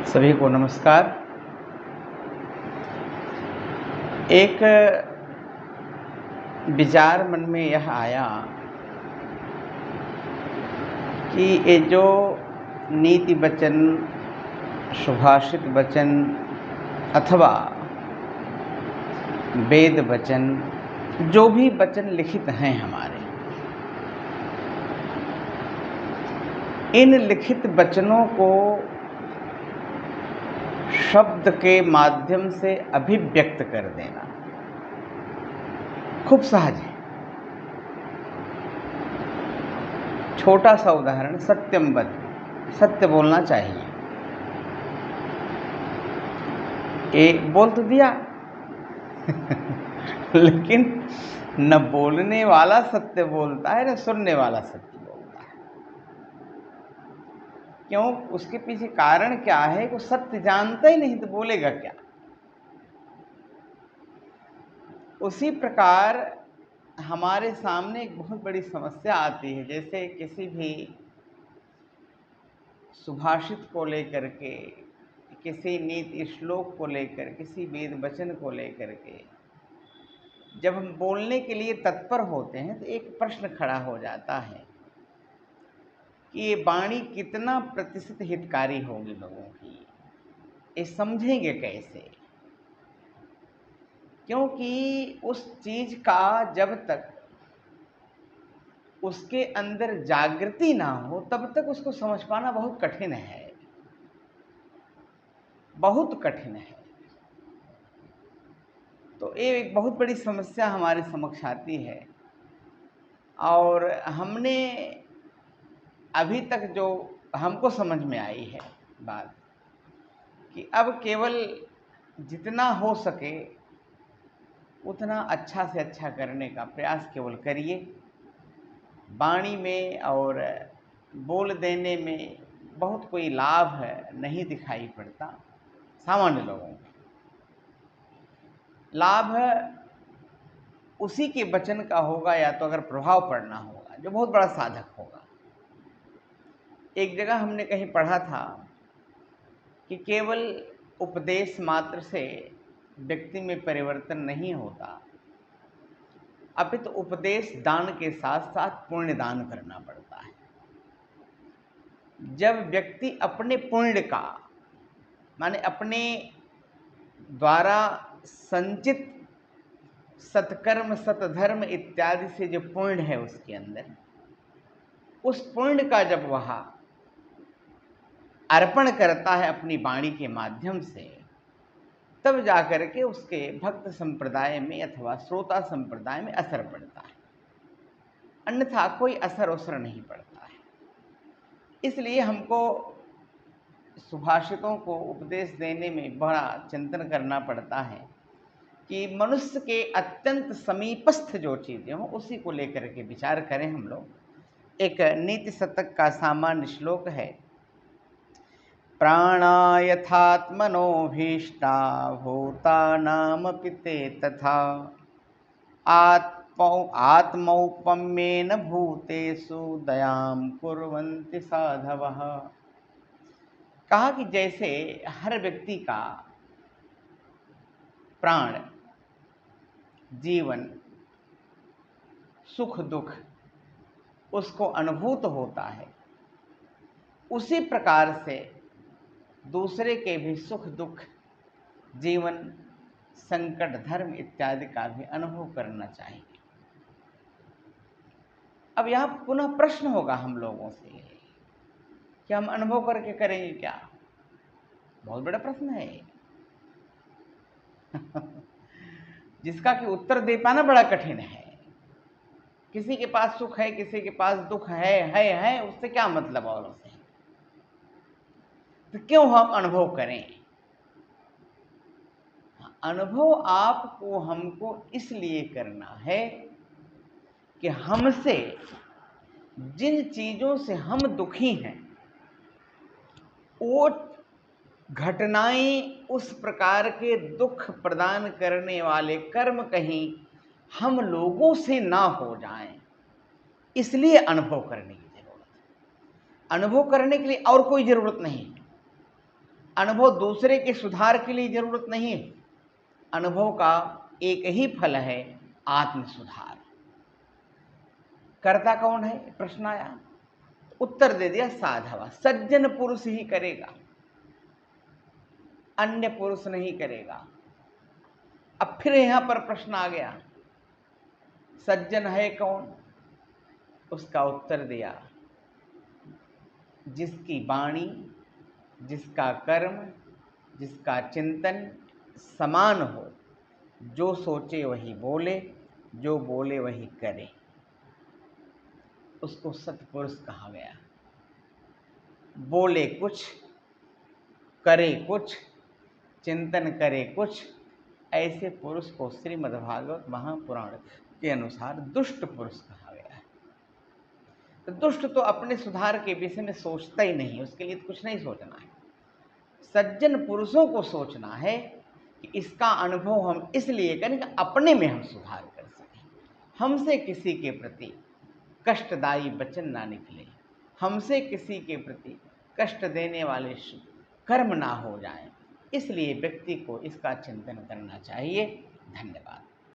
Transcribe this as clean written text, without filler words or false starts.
सभी को नमस्कार। एक विचार मन में यह आया कि ये जो नीति वचन, सुभाषित वचन अथवा वेद वचन, जो भी वचन लिखित हैं हमारे, इन लिखित वचनों को शब्द के माध्यम से अभिव्यक्त कर देना खूब सहज है। छोटा सा उदाहरण, सत्यम वद, सत्य बोलना चाहिए। एक बोल तो दिया लेकिन न बोलने वाला सत्य बोलता है, न सुनने वाला सत्य बोलता है। क्यों? उसके पीछे कारण क्या है? वो सत्य जानता ही नहीं तो बोलेगा क्या। उसी प्रकार हमारे सामने एक बहुत बड़ी समस्या आती है। जैसे किसी भी सुभाषित को लेकर के, किसी नीति श्लोक को लेकर, किसी वेद वचन को लेकर के जब हम बोलने के लिए तत्पर होते हैं तो एक प्रश्न खड़ा हो जाता है कि ये वाणी कितना प्रतिशत हितकारी होगी लोगों की, ये समझेंगे कैसे? क्योंकि उस चीज का जब तक उसके अंदर जागृति ना हो तब तक उसको समझ पाना बहुत कठिन है, बहुत कठिन है। तो ये एक बहुत बड़ी समस्या हमारे समक्ष आती है। और हमने अभी तक जो हमको समझ में आई है बात कि अब केवल जितना हो सके उतना अच्छा से अच्छा करने का प्रयास केवल करिए। वाणी में और बोल देने में बहुत कोई लाभ नहीं दिखाई पड़ता सामान्य लोगों को। लाभ उसी के वचन का होगा या तो अगर प्रभाव पड़ना होगा जो बहुत बड़ा साधक होगा। एक जगह हमने कहीं पढ़ा था कि केवल उपदेश मात्र से व्यक्ति में परिवर्तन नहीं होता, अपितु तो उपदेश दान के साथ साथ पुण्य दान करना पड़ता है। जब व्यक्ति अपने पुण्य का, माने अपने द्वारा संचित सत्कर्म, सतधर्म इत्यादि से जो पुण्य है उसके अंदर, उस पुण्य का जब वह अर्पण करता है अपनी वाणी के माध्यम से, तब जाकर के उसके भक्त संप्रदाय में अथवा श्रोता संप्रदाय में असर पड़ता है, अन्यथा कोई असर उसर नहीं पड़ता है। इसलिए हमको सुभाषितों को उपदेश देने में बड़ा चिंतन करना पड़ता है कि मनुष्य के अत्यंत समीपस्थ जो चीज़ें हों उसी को लेकर के विचार करें हम लोग। एक नीति शतक का सामान्य श्लोक है, प्राणा यथात्मनोभीष्टा भूतानामपि ते तथा आत्मौपम्येन भूतेषु दयां कुर्वन्ति साधवः। कहा कि जैसे हर व्यक्ति का प्राण, जीवन, सुख दुख उसको अनुभूत होता है, उसी प्रकार से दूसरे के भी सुख दुख, जीवन, संकट, धर्म इत्यादि का भी अनुभव करना चाहिए। अब यहाँ पुनः प्रश्न होगा हम लोगों से कि हम अनुभव करके करेंगे क्या? बहुत बड़ा प्रश्न है जिसका कि उत्तर दे पाना बड़ा कठिन है। किसी के पास सुख है, किसी के पास दुख है, उससे क्या मतलब औरों से? तो क्यों हम अनुभव करें? अनुभव आपको हमको इसलिए करना है कि हमसे जिन चीजों से हम दुखी हैं वो घटनाएं, उस प्रकार के दुख प्रदान करने वाले कर्म कहीं हम लोगों से ना हो जाएं, इसलिए अनुभव करने की जरूरत है। अनुभव करने के लिए और कोई जरूरत नहीं है। अनुभव दूसरे के सुधार के लिए जरूरत नहीं है। अनुभव का एक ही फल है, आत्म सुधार। कर्ता कौन है, प्रश्न आया। उत्तर दे दिया, साधव, सज्जन पुरुष ही करेगा, अन्य पुरुष नहीं करेगा। अब फिर यहां पर प्रश्न आ गया, सज्जन है कौन? उसका उत्तर दिया, जिसकी वाणी, जिसका कर्म, जिसका चिंतन समान हो, जो सोचे वही बोले, जो बोले वही करे, उसको सत्पुरुष कहा गया। बोले कुछ, करे कुछ, चिंतन करे कुछ, ऐसे पुरुष को श्रीमद्भागवत महापुराण के अनुसार दुष्ट पुरुष कहा गया है। तो दुष्ट तो अपने सुधार के विषय में सोचता ही नहीं, उसके लिए तो कुछ नहीं सोचना है। सज्जन पुरुषों को सोचना है कि इसका अनुभव हम इसलिए करें कि अपने में हम सुधार कर सकें, हमसे किसी के प्रति कष्टदायी वचन ना निकले, हमसे किसी के प्रति कष्ट देने वाले कर्म ना हो जाएं। इसलिए व्यक्ति को इसका चिंतन करना चाहिए। धन्यवाद।